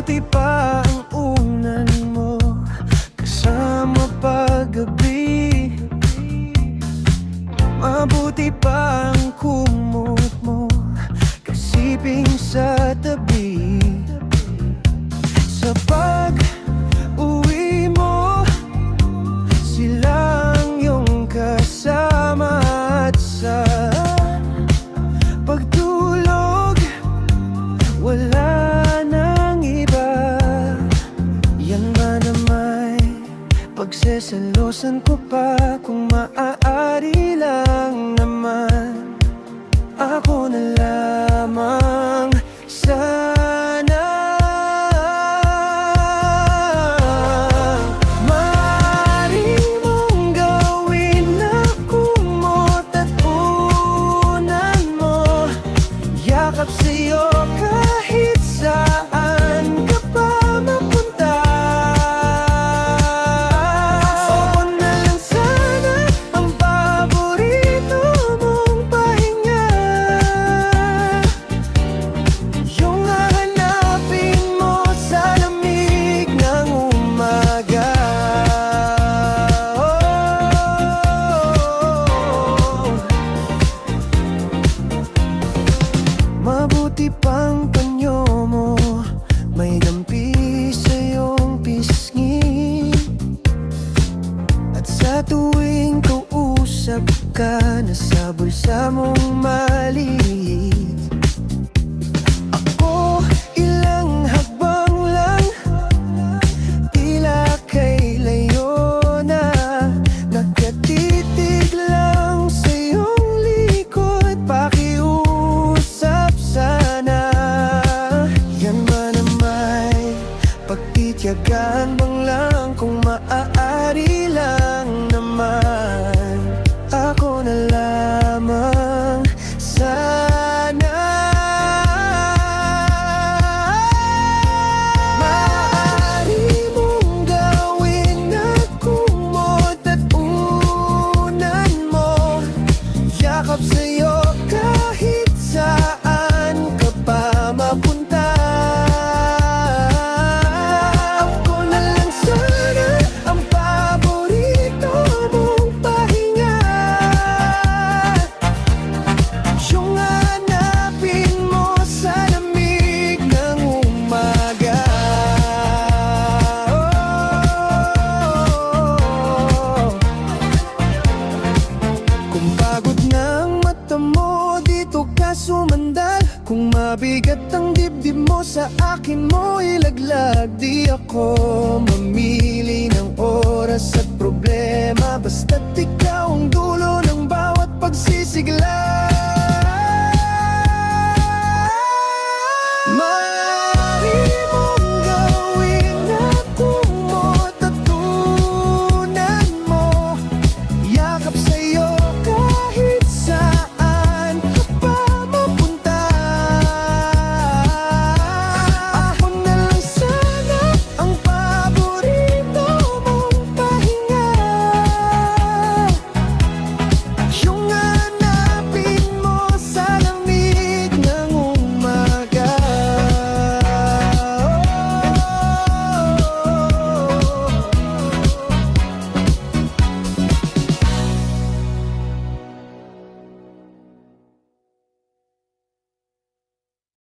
Mabuti pa ang unan mo kasama paggabi. Mabuti pa ang kumot mo kasiping sa tabi. Sa pag-uwi mo, sila ang iyong kasama. At sa pagtulog, wala nang iba. Yan ba na may pagsesalosan ko pa? Kung maaari lang naman, ako na lamang sana. Maaari mong gawin na kumot at unan mo, yakap sa'yo kahit saan ka pa mapunta. Ako na lang sana ang paborito mong pahinga, yung hahanapin mo sa lamig ng umaga. Mabuti pang panyo mo, may dampi sa iyong pisngi. At sa tuwing kausap ka, nasa bulsa mong maliit. Ako ilang hakbang lang, tila kay layo na. Nakatitig lang sa iyong likod, pakiusap sana. Yan ba na may pagtitiyagaan bang lang? Kung maaari lang naman, ako na lamang sana. Maaari mong gawin na kumot at unan mo, yakap sa'yo kahit saan ka pa mapunta. Ako na lang sana ang paborito mong pahinga, yung hanapin mo sa lamig ng umaga. Kung pagod ng mata mo, dito ka sumandal. Kung mabigat ang dibdib mo, sa akin mo ilaglag. Di ako mamili ng oras at problema, basta't ikaw ang dulo ng bawat pagsisigla.